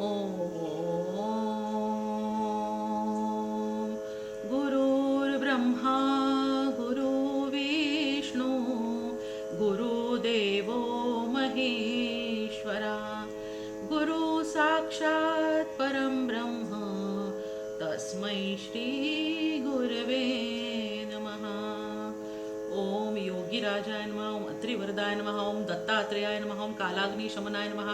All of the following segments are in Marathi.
ओम गुरुर्ब्रह्मा गुरुर्विष्णू गुरुदेवो महेश्वरा गुरु साक्षात परम ब्रह्म तस्मै श्री गुरवे नमः। ओम योगीराजाय नमः, ओम अत्रिवरदाय नमः, ओम दत्तात्रेयाय नमः, ओम कालाग्नि शमनाय नमः,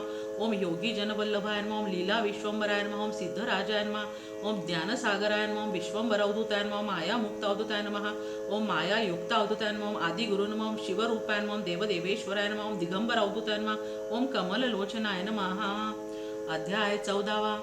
ओम योगी जनवल्लभाय नमः, ओम लीला विश्वंभराय नमः, ओम सिद्धराजाय नमः, ओम ज्ञानसागराय नमः, ओम विश्वंभर अवधूताय नमः, ओम माया मुक्त अवधूताय नमः, ओम माया युक्त अवधूताय नमः, ओम आदि गुरु नमः, ओम शिवरूपाय नमः, ओम देवदेवेश्वराय नमः, ओम दिगंबर अवधूताय नमः, ओम कमल लोचनाय नमः। अध्याय 14।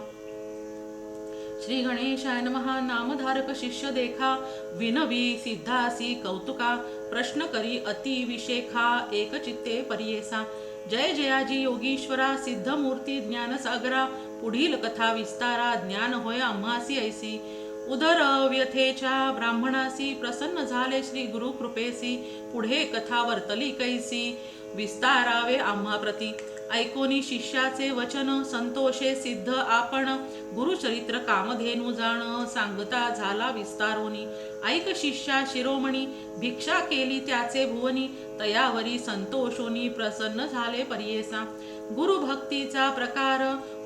श्री गणेशाय नमः। नामधारक शिष्य देखा विनवी सिद्धासी कौतुका प्रश्न करी अति विशेखा एक चित्ते परियेसा। जय जयाजी योगीश्वरा सिद्धमूर्ती ज्ञानसागरा पुढील कथा विस्तारा ज्ञान होय आम्हासी ऐसी। उदर व्यथेच्या ब्राह्मणासी प्रसन्न झाले श्री गुरु कृपेसी पुढे कथा वर्तली कैसी विस्तारावे आम्हा प्रती। ऐकोनी शिष्याचे वचन संतोषे सिद्ध आपण गुरुचरित्र कामधेनू जाण सांगता झाला विस्तारोनी। ऐक शिष्या शिरोमणी भिक्षा केली त्याचे भुवनी तयावरी संतोषोनी प्रसन्न झाले परियेसा। गुरु भक्तीचा प्रकार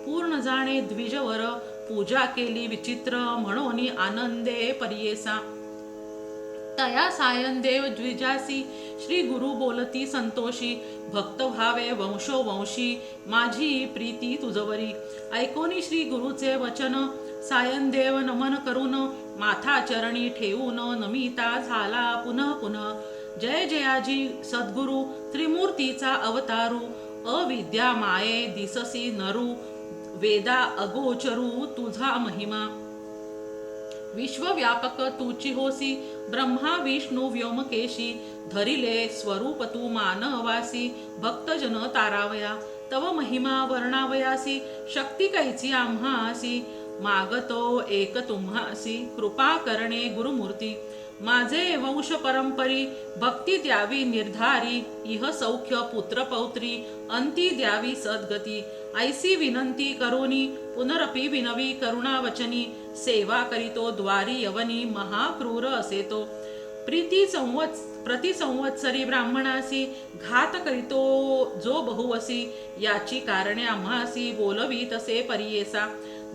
पूर्ण जाणे द्विजवर पूजा केली विचित्र म्हणोनी आनंदे परियेसा। तया सायनदेव द्विजासी श्री गुरु बोलती संतोषी भक्त व्हावे वंशोवंशी माझी प्रीती तुझवरी। ऐकोनी श्री गुरुचे वचन सायनदेव नमन करून माथा चरणी ठेवून नमिता झाला पुनः पुनः। जय जयाजी सद्गुरु त्रिमूर्तीचा अवतारू अविद्या माये दिससी नरू वेदा अगोचरू तुझा महिमा। विश्वव्यापक तूची होसी ब्रह्मा विष्णू व्योमकेशी धरिले स्वरूप तू मानवासी भक्तजन तारावया। तव महिमा वर्णावयासी शक्ती कैची आम्हासी मागतो एक तुम्हासी कृपा करणे गुरुमूर्ती। माझे वंश परंपरी भक्ती द्यावी निर्धारी इह सौख्य पुत्र पौत्री अंती द्यावी सद्गती। ऐसी विनंती करोनी पुनरपि विनवी करुणावचनी सेवा करीतो द्वारी यवनी महाक्रूर असे तो। प्रति संवत्सरी ब्राह्मणासी घात करीतो जो बहुवसी याची कारणे आम्हासी बोलवी तसे परियेसा।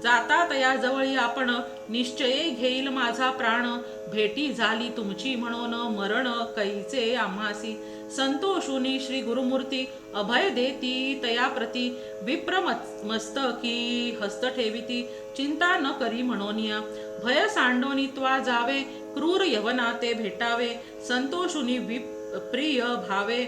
जाता तया जवळी आपण निश्चये घेईल माझा प्राण भेटी झाली तुमची म्हणून मरण कैचे आम्हासी। संतोषुनी श्री गुरुमूर्ती अभय देती तया प्रती विप्रमस्तकी हस्त ठेविती चिंता न करी म्हणोनिया। भय सांडोनी त्वा जावे क्रूर यवना ते भेटावे संतोषुनी विप्रिय भावे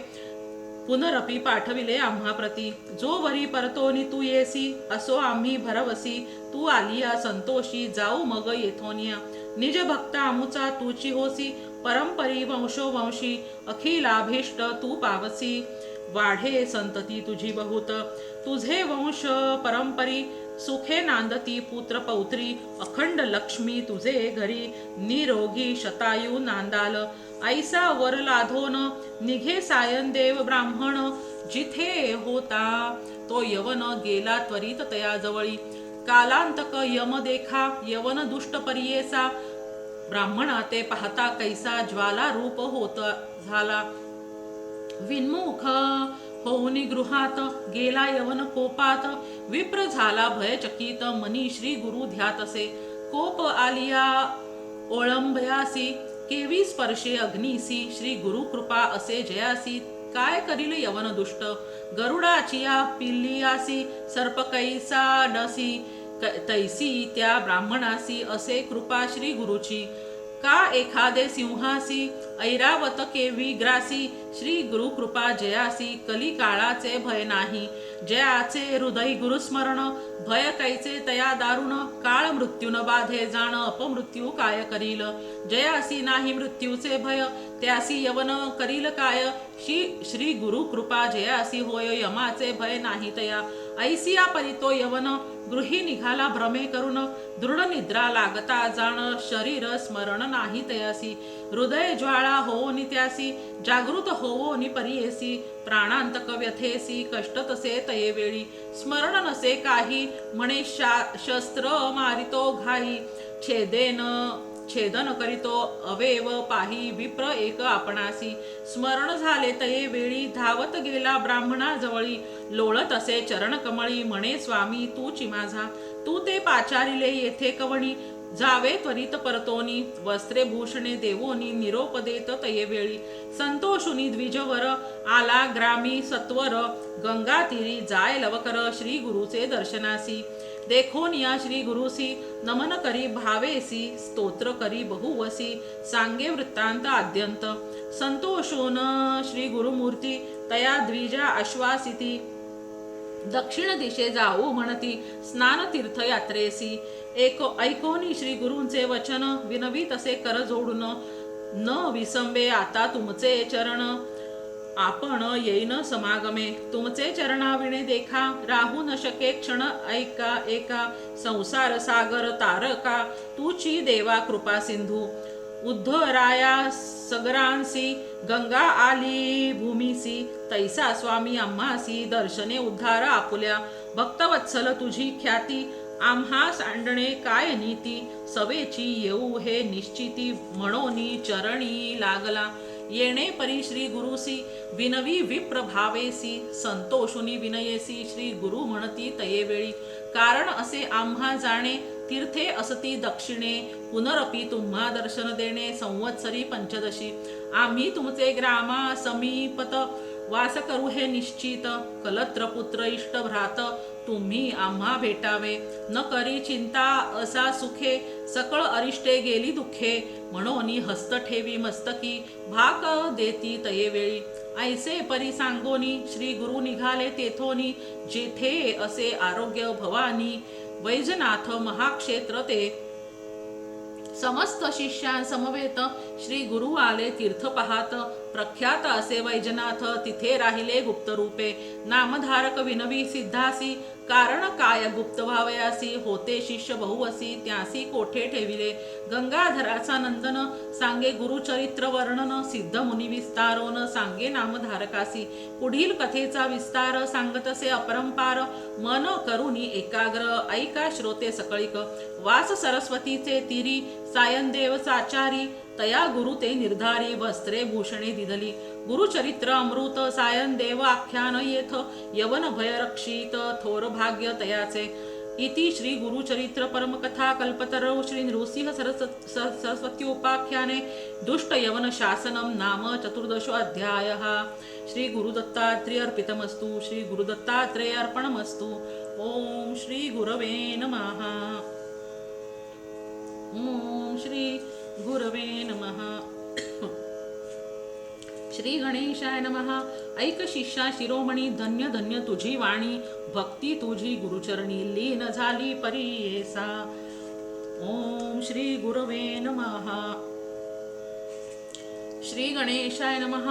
पुनरपि पाठविले आम्हा प्रती। जो वरी परतोनी तू येसी असो आम्ही भरवसी तू आलिया संतोषी जाऊ मग येथोनिया। निज भक्त आमुचा तूची होसी परंपरी वंशोवंशी अखिलाभीष्ट तू पावसी। वाढे संतती तुझी बहुत तुझे वंश परंपरी सुखे नांदती पुत्र पौत्री अखंड लक्ष्मी तुझे घरी निरोगी शतायू नांदाल। ऐसा वर लाधोन निघे सायनदेव ब्राह्मण जिथे होता तो यवन गेला त्वरित तया जवळी। कालांतक यम देखा यवन दुष्ट परियेसा ब्राह्मणा ते पाहता कैसा ज्वाला रूप होत झाला। विन्मुख होऊनी गृहात गेला यवन कोपात विप्र झाला भयचकित मनी श्री गुरु ध्यातसे। कोप आलिया ओळंबयासी केवी स्पर्शे अग्नीसी श्री गुरु कृपा असे जयासी। काय करील यवन दुष्ट गरुडाचिया पिल्लियासी सर्प कैसा डसी तैसी त्या ब्राह्मणासी असे कृपा श्री गुरुची। का एखादे सिंहासी ऐरावत केवी ग्रासी श्री गुरु कृपा जयासी कली काळाचे भय नाही। जयाचे हृदय गुरुस्मरण भय कैचे तया दारुण काळ मृत्यून बाधे जाण अपमृत्यू काय करील। जयासी नाही मृत्यूचे भय त्यासी यवन करील काय श्री गुरु कृपा जयासी होय यमाचे भय नाही तया। ऐसिया परी तो यवन गृही निघाला भ्रमे करून दृढ निद्रा लागता जाण शरीर स्मरण नाही तयासी हृदय ज्वाळा होवोनी त्यासी जागृत होवोनी परियेसी प्राणांतक व्यथेसी कष्ट तसे तये वेळी स्मरण नसे काही म्हणे शस्त्र मारितो घाई छेदन करीतो अवेव पाही विप्र एक आपणासी स्मरण झाले तये वेळी धावत गेला ब्राह्मणा जवळी लोळत असे चरण कमळी म्हणे स्वामी तूची माझा तू ते पाचारिले येथे कवणी जावे त्वरित परतोनी वस्त्रे भूषणे देवोनी निरोप देत तये वेळी संतोषुनी द्विजवर आला ग्रामी सत्वर गंगा तीरी जाय लवकर श्री गुरुचे दर्शनासी देखोनिया श्री गुरुसी नमन करी भावेसी स्तोत्र करी बहुवसी सांगे वृत्तांत आद्यंत संतोषोन श्री गुरुमूर्ती तया द्विजा आश्वासिती दक्षिण दिशे जाऊ म्हणती स्नान तीर्थ यात्रेसी ऐकोनी श्री गुरूंचे वचन विनवी तसे कर जोडून न विसंबे आता तुमचे चरण आपण येईन समागमे तुमचे चरणाविणे देखा राहू न शके क्षण ऐका एका संसार सागर तारका तुची देवा कृपा सिंधू उद्धराया सगरांसी गंगा आली भूमीसी तैसा स्वामी आम्हासी दर्शने उद्धार आपुल्या भक्तवत्सल तुझी ख्याती आम्हा सांडणे काय नीती सवेची येऊ हे निश्चिती म्हणोनी चरणी लागला येणे परी श्री गुरुसी विनवी विप्र भावेसी संतोषुनी विनयेसी श्री गुरु म्हणती तये वेळी कारण असे आम्हा जाणे तीर्थे असती दक्षिणे पुनरपी तुम्हा दर्शन देणे संवत्सरी पंचदशी आम्ही तुमचे ग्रामा समीपत वास करू हे निश्चित कलत्र पुत्र इष्ट भ्रात तुम्ही आम्हा भेटावे न करी चिंता असा सुखे सकळ अरिष्टे गेली दुःखे म्हणोनी हस्त ठेवी मस्तकी भाक देती तये वेळी ऐसे परी सांगोनी श्री गुरु निघाले तेथोनी जेथे असे आरोग्य भवानी वैजनाथ महाक्षेत्र ते समस्त शिष्यां समवेत श्री गुरु आले तीर्थ पाहात प्रख्यात असे वैजनाथ तिथे राहिले गुप्त रूपे नामधारक विनवी सिद्धासी कारण काय गुप्त व्हावयासी होते शिष्य बहुवसी त्यासी कोठे ठेविले गंगाधराचा नंदन सांगे गुरुचरित्र वर्णन सिद्ध मुनी विस्तारोन सांगे नामधारकासी पुढील कथेचा विस्तार सांगतसे अपरंपार मन करुनी एकाग्र ऐका श्रोते सकळिक वास सरस्वतीचे तीरी सायनदेव साचारी तया गुरु ते निर्धारी वस्त्रे भूषणे दिधली गुरुचरित्र अमृत सायन देव आख्यान येथ यवन भय रक्षित थोर भाग्य तयाचे इति श्री गुरुचरित्र परमकथा कल्पतरौ श्री नृसिंह सरस्वती उपाख्याने दुष्ट यवन शासनम नाम 14 अध्यायः श्री गुरुदत्तात्रेय अर्पितमस्तु श्री गुरुदत्तात्रेय अर्पणमस्तु ओम श्री गुरवे नमः ओम श्री गुरवे नमः श्री गणेशाय नमः ऐक शिष्या शिरोमणी धन्य धन्य तुझी वाणी भक्ती तुझी गुरुचरणी लीन झाली परियेसा ओम श्री गुरवे नमः श्री गणेशाय नमः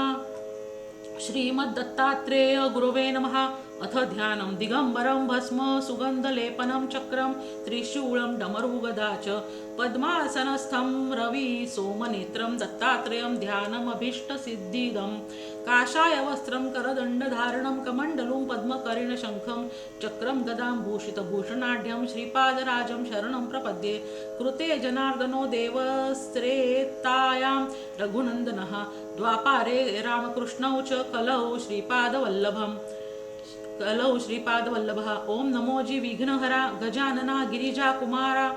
श्रीमद् दत्तात्रेय गुरवे नमः अथ ध्यानं दिगंबरं भस्म सुगंधलेपनं चक्रं त्रिशूलं डमरुगदा च पद्मासनस्थं रवि सोमनेत्रं दत्तात्रेयं ध्यानमभीष्टसिद्धिदं काषाय वस्त्रं करदण्डधारणं कमण्डलुं पद्मकर्णशङ्खं चक्रं गदां भूषितभूषणाढ्यं श्रीपादराजं शरणं प्रपद्ये कृते जनार्दनो देवस्त्रेतायां रघुनन्दनः द्वापारे रामकृष्णौ च कलौ श्रीपादवल्लभः ओम नमोजी विघ्नहरा गजानना गिरिजा कुमारा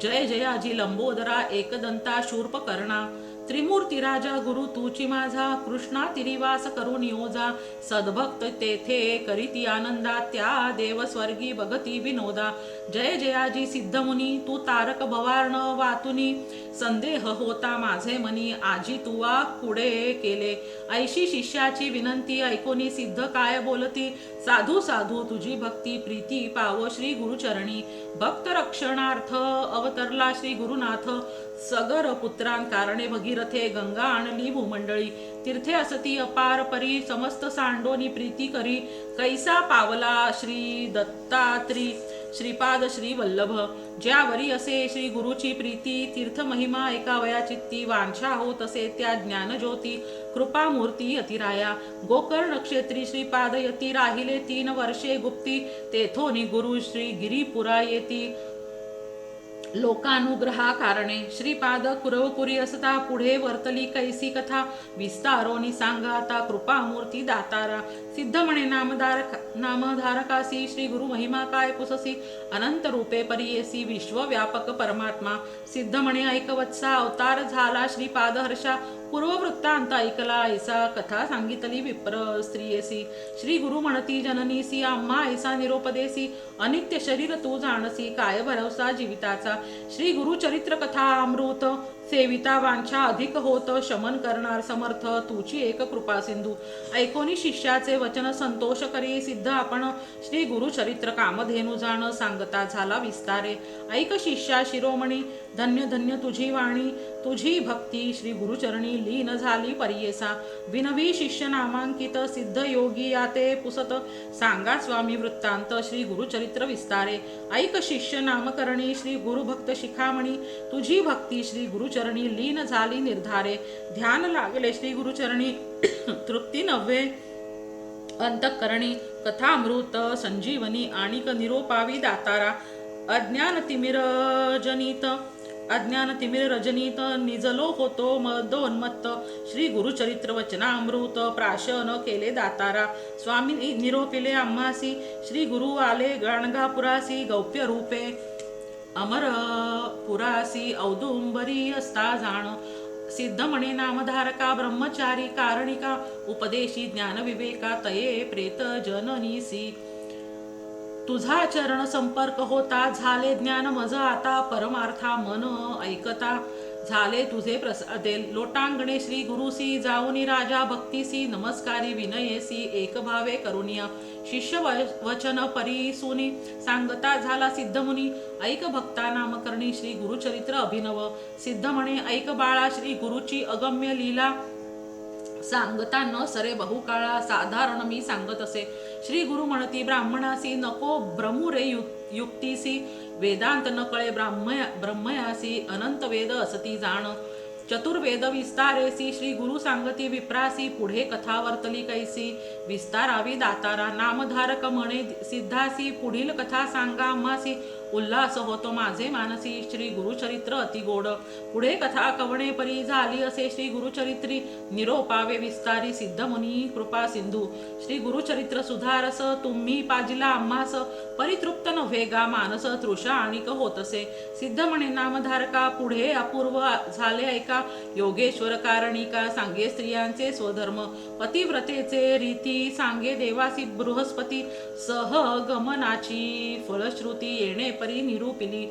जय जयाजी लंबोदरा एकदंता शूर्पकर्णा त्रिमूर्ती राजा गुरु तूची माझा कृष्णा तिरिवास करून योजा सद्भक्त तेथे करीती आनंदा त्या देव स्वर्गी बघती विनोदा जय जयाजी सिद्धमुनी तू तारक भवार्ण वातुनी संदेह होता माझे मनी आजी तुवा पुढे केले ऐशी शिष्याची विनंती ऐकोनी सिद्ध काय बोलती साधू साधू तुझी भक्ती प्रीती पाव श्री गुरुचरणी भक्त रक्षणार्थ अवतरला श्री गुरुनाथ सगर पुत्रां कारणे भगीरथ भगीरथे गंगा आणली भूमंडळी तीर्थे असती अपार परी समस्त सांडोनी प्रीती करी कैसा पावला श्री दत्तात्री श्रीपाद श्री वल्लभ ज्यावरी असे श्री गुरुची प्रीती तीर्थ महिमा ऐकावया चित्ती वांछा होत असे त्या ज्ञानज्योती कृपा मूर्ती अतिराया गोकर्ण क्षेत्री श्रीपाद यती राहिले 3 वर्षे गुप्ती तेथोनी गुरु श्री गिरीपुरा येती लोकानुग्रहा कारणे श्रीपाद कुरवपुरी असता पुढे वर्तली कैसी कथा विस्तारोनी सांगा आता कृपा मूर्ती दातारा सिद्ध म्हणे नामधारकासी श्री गुरु महिमा काय पुससी अनंत रूपे परियेसी विश्वव्यापक परमात्मा सिद्ध म्हणे ऐकवत्सा अवतार झाला श्रीपाद हर्षा पूर्ववृत्तांत ऐकला ऐसा कथा सांगितली विप्र स्त्रियेसी श्री गुरु म्हणती जननीसी आम्हा ऐसा निरोपदेसी अनित्य शरीर तू जाणसी काय भरवसा जीविताचा श्री गुरु चरित्र कथा अमृत सेविता वांछा अधिक होत शमन करणार समर्थ तुची एक कृपा सिंधू ऐकोनी शिष्याचे वचन संतोष करी सिद्ध आपण श्री गुरु चरित्र कामधेनु जाण सांगता झाला विस्तारे ऐक शिष्या शिरोमणी धन्य धन्य तुझी वाणी तुझी भक्ती श्री गुरुचरणी लीन झाली परियेसा विनवी शिष्य नामांकित सिद्ध योगी याते पुसत सांगा स्वामी वृत्तांत श्री गुरुचरित्र विस्तारे ऐक शिष्य नामकरणी श्री गुरुभक्त शिखामणी तुझी भक्ती श्री गुरुचरणी लीन झाली निर्धारे ध्यान लागले श्री गुरुचरणी तृप्ती नव्हे अंतःकरणी कथामृत संजीवनी आणिक निरोपावी दातारा अज्ञान तिमिर रजनीत निजलो होतो मदोन्मत्त श्री गुरुचरित्र वचनामृत प्राशन केले दातारा स्वामी निरोपिले आम्हासी श्री गुरु आले गाणगापुरासी गौप्य रूपे अमर पुरासी औदुंबरी असता जाण सिद्ध म्हणे नामधारका ब्रह्मचारी कारणिका उपदेशी ज्ञान विवेका तये प्रेत जननीसी तुझा चरण संपर्क होता झाले ज्ञान मज आता परमार्था मन ऐकता झाले तुझे प्रसादे लोटांगणे श्री गुरुसी जाऊनी राजा भक्तीसी नमस्कारी विनयेसी एक भावे करुनिया शिष्य वचन परिसुनी सांगता झाला सिद्ध मुनी ऐक भक्ता नामकरणी श्री गुरुचरित्र अभिनव सिद्ध म्हणे ऐक बाळा श्री गुरुची अगम्य लीला सांगता न सरे बहुकाळा साधारण मी सांगत असे श्री गुरु म्हणती ब्राह्मणासी नको ब्रह्मुरे युक्तीसी वेदांत न कळे ब्रह्मयासी अनंत वेद असती जाण चतुर्वेद विस्तारेसी श्री गुरु सांगती विप्रासी पुढे कथा वर्तली कैसी विस्तारावी दातारा नामधारक म्हणे सिद्धासी पुढील कथा सांगा आम्हासी उल्हास होतो माझे मानसी श्री गुरुचरित्र अतिगोड पुढे कथा कवणे परी झाली असे श्री गुरुचरित्री निरोपावे विस्तारी सिद्ध मुनी कृपा सिंधू श्री गुरुचरित्र सुधारस तुम्ही पाजिला आम्हास परितृप्त नव्हे गा मानस तृषा आणिक होतसे सिद्ध म्हणे नामधारका पुढे अपूर्व झाले ऐका योगेश्वर कारणिका सांगे स्त्रियांचे स्वधर्म पतिव्रतेचे रीती सांगे देवासी बृहस्पती सहगमनाची फलश्रुती येणे परी निरूपिली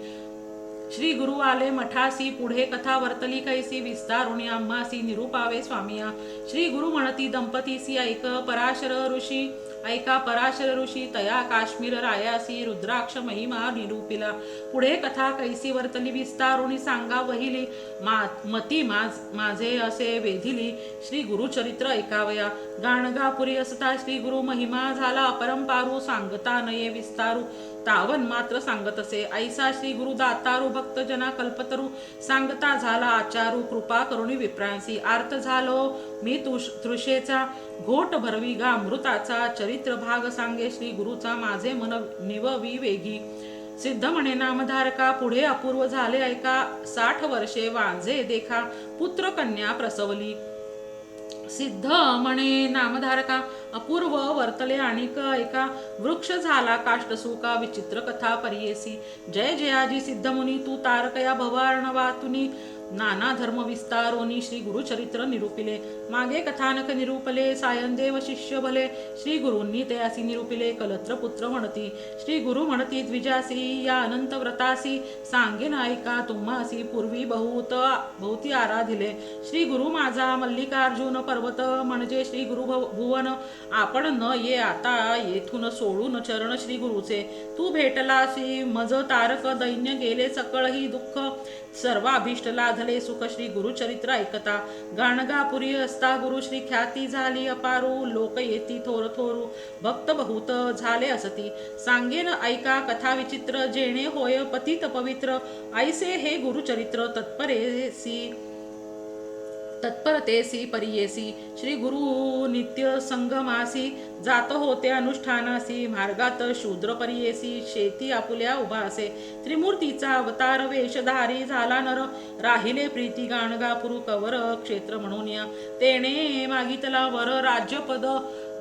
श्री गुरु आले मठासी पुढे कथा वर्तली कैसी विस्तारुणी आम्हासी निरूपावे स्वामिया श्री गुरु म्हणती दंपतीसी ऐका पराशर ऋषी तया काश्मीर रायासी रुद्राक्ष महिमा निरूपिला पुढे कथा कैसी वर्तली विस्तारुणी सांगा वहिली मती माझे असे वेधिली श्री गुरुचरित्र ऐकावया गाणगापुरी असता श्री गुरु महिमा झाला अपरंपारू सांगता नये विस्तारू तावन मात्र सांगत असे ऐसा श्री गुरु दातारू भक्त जना कल्पतरू सांगता झाला आचारू कृपा करुणी विप्रांसी आर्त झालो मी तृषेचा घोट भरवी गा अमृताचा चरित्र भाग सांगे श्री गुरुचा माझे मन निववी वेगी सिद्ध म्हणे नामधारका पुढे अपूर्व झाले ऐका 60 वर्षे वांझे देखा पुत्र कन्या प्रसवली सिद्ध म्हणे नामधारका अपूर्व वर्तले आणिक एका वृक्ष झाला काष्टसुका विचित्र कथा परियेसी जय जयाजी सिद्ध मुनी तू तारकया भवार्णवातुनी नाना धर्म विस्तारोनी श्री गुरुचरित्र निरूपिले मागे कथानक निरूपले सायनदेव शिष्य भले श्री गुरूंनी तयासी निरूपिले कलत्र पुत्र म्हणती श्री गुरु म्हणती द्विजासी या अनंत व्रतासी सांगे नायिका तुम्हासी पूर्वी बहुती आराधिले श्री गुरु माझा मल्लिकार्जुन पर्वत म्हणजे श्री गुरु भुवन आपण न ये आता येथून सोडून चरण श्री गुरुचे तू भेटलासी मज तारक दैन्य गेले सकळ ही दुःख सर्वाभिष्टला साधले सुख श्री गुरुचरित्र ऐकता. गाणगापुरी असता गुरु श्री ख्याती झाली अपारू. लोक येती थोर थोरू भक्त बहुत झाले असती. सांगेन ऐका कथा विचित्र जेणे होय पतित पवित्र. ऐसे हे गुरुचरित्र तत्परतेसी परियेसी. श्री गुरु नित्य संगमासी जात होते अनुष्ठानासी. मार्गात शूद्र परियेसी शेती आपुल्या उभा असे. त्रिमूर्तीचा अवतार वेशधारी झाला नर. राहिले प्रीती गाणगापुर कवर क्षेत्र म्हणून या. तेने मागितला वर राज्यपद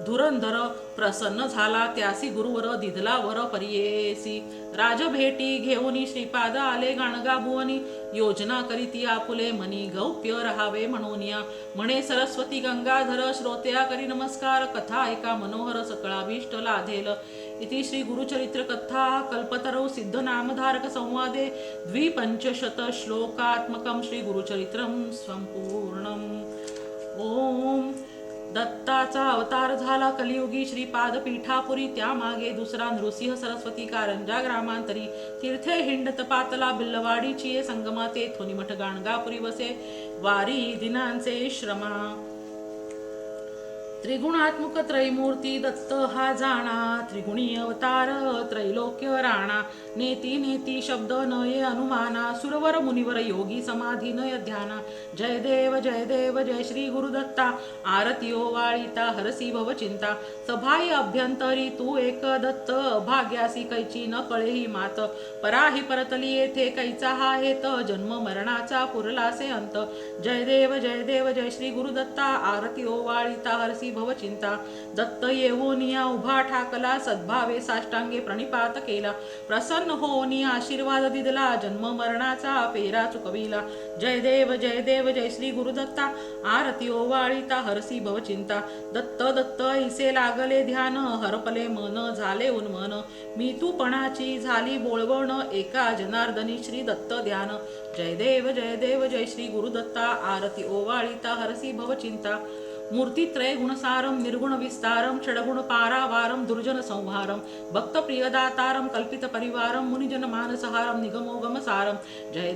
धुरंधर. प्रसन्न झाला त्यासी गुरुवर दिधला वर परियेसी. राजभेटी घेऊनी श्रीपाद आले गाणगाभुवनी. योजना करीती आपुले मनी गौप्य रहावे म्हणून या. म्हणे सरस्वती गंगाधर श्रोत्या करी नमस्कार. कथा ऐका मनोहर सकळाभीष्ट लाधेल. इति श्री गुरुचरित्र कथा कल्पतरौ सिद्ध नामधारक संवादे द्विपंचशत श्लोकात्मकं श्री गुरुचरित्रं संपूर्णम्. ओम. दत्ताचा अवतार झाला कलियुगी श्रीपाद पीठापुरी. त्यामागे दुसरा नृसिंह सरस्वती कारंजा ग्रामांतरी. तीर्थे हिंडत पातला बिल्लवाडीची संगमा. तेथोनी मठ गाणगापुरी वसे वारी दिनांचे श्रमा. त्रिगुणात्मक त्रैमूर्ती दत्त हा जाणा. त्रिगुणी अवतार त्रैलोक्य राणा. नेती नेती शब्द नये अनुमाना. सुरवर मुनिवर योगी समाधी नय ध्याना. जय देव जय देव जय श्री गुरुदत्ता. आरती ओवाळीता हरसी भव चिंता. सभाई अभ्यंतरी तू एक दत्त. भाग्यासी कैची न कळे ही मात. पराही परतली येथे कैचा हा हेत. जन्म मरणाचा पुरलासे अंत. जय देव जय श्री गुरुदत्ता. आरती ओवाळीता हरसी भवचिंता. दत्त येऊनिया उभा ठाकला. सद्भावे साष्टांगे प्रणिपात केला. प्रसन्न होऊनी आशीर्वाद दिदला. जन्म मरणाचा पेरा चुकविला. जय देव जय श्री गुरुदत्ता. आरती ओवाळीता हरसी भवचिंता. दत्त दत्त ऐसे लागले ध्यान. हरपले मन झाले उन्मन. मी तू पणाची झाली बोळवण. एका जनार्दनी श्री दत्त ध्यान. जय देव जय श्री गुरुदत्ता. आरती ओवाळीता हरसी भवचिंता. मूर्तित्रय गुणसारम निर्गुण विस्तारम. षडगुण पारावारम दुर्जन संहारम. भक्त प्रियदातारम कल्पित परिवारम. मुनिजन मानसहारम निगमोगम सारम. जय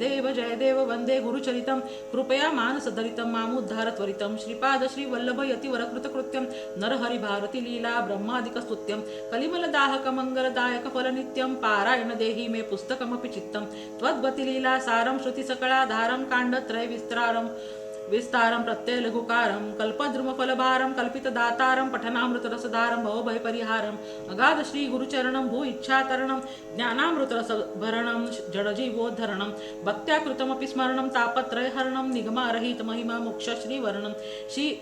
देव वंदे गुरुचरितम. कृपया मानसधरितम मामुद्धार त्वरितम. श्रीपाद श्री वल्लभ यतिवर कृतकृत्यम. नरहरि भारती लीला ब्रह्मादिक स्तुत्यम. कलिमल दाहक मंगलदायक फल नित्यम. पारायण देहि मे पुस्तकमपि चित्तम. त्वद्गति लीला सारम श्रुति सकळाधारम. कांडत्रय विस्तारम प्रत्यय लघुकारम. कल्पद्रुम फलभारम कल्पित दातारम. पठनामृत रसधारम भवभय परिहारम. अगाध श्री गुरुचरणम भू इच्छातरणम. ज्ञानामृत रसभरणम जडजीवोद्धरणम. भक्त्या कृतमपि स्मरणम तापत्रय हरणम. निगमारहित महिमा मोक्ष श्रीवर्णम.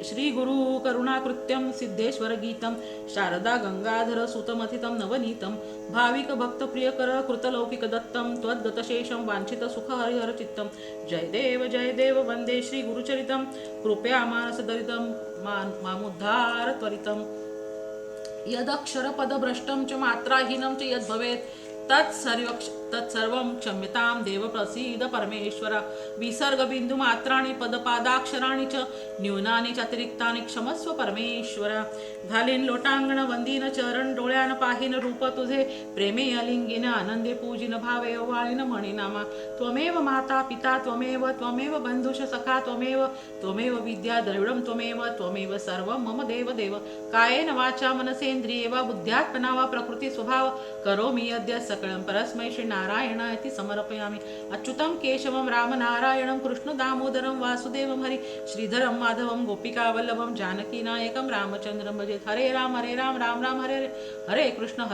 श्री गुरु करुणाकृत्यम सिद्धेश्वर गीतम. शारदा गंगाधर सुतमथितम नवनीतम. भाविक भक्त प्रियकर कृतलौकिक दत्तम. त्वद्गतशेषम वांछित सुख हरिहर चित्तम. जय देव वंदे श्री गुरुचरितम. कृपया मानसदरितम मामुद्धार त्वरितम. यदक्षर पद भ्रष्टम च मात्राहीनं च यद् भवेत् तत्सर्वं क्षम्यतां देव प्रसीद परमेश्वर. विसर्ग बिंदु मात्राणि पदपादाक्षराणि च न्यूनानि च अतिरिक्तानि क्षमस्व परमेश्वर. घालीन लोटांगण वंदीन चरण. डोळ्यान पाहीन रूप तुझे. प्रेमे अलिंगिन आनंदे पूजिन. भावे ओवाळीन मणिनामा. त्वमेव माता पिता त्वमेव बंधुष सखा त्वमेव विद्या द्रविडं त्वमेव सर्वं मम देव. कायेन वाचा मनसेंद्रिये वा बुद्ध्यात्मना वा प्रकृती स्वभाव करोमि यद्य सकळं परस्मै श्री नारायणाय समर्पयामि. अच्युतं केशवं रामनारायणं कृष्ण दामोदरं वासुदेवं हरि श्रीधरं माधवं गोपिकावल्लभं जानकी नायकं रामचंद्रं भजे. हरे राम राम राम हरे हरे कृष्ण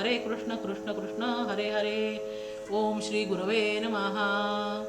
कृष्ण कृष्ण हरे हरे. ओम श्री गुरवे नमः.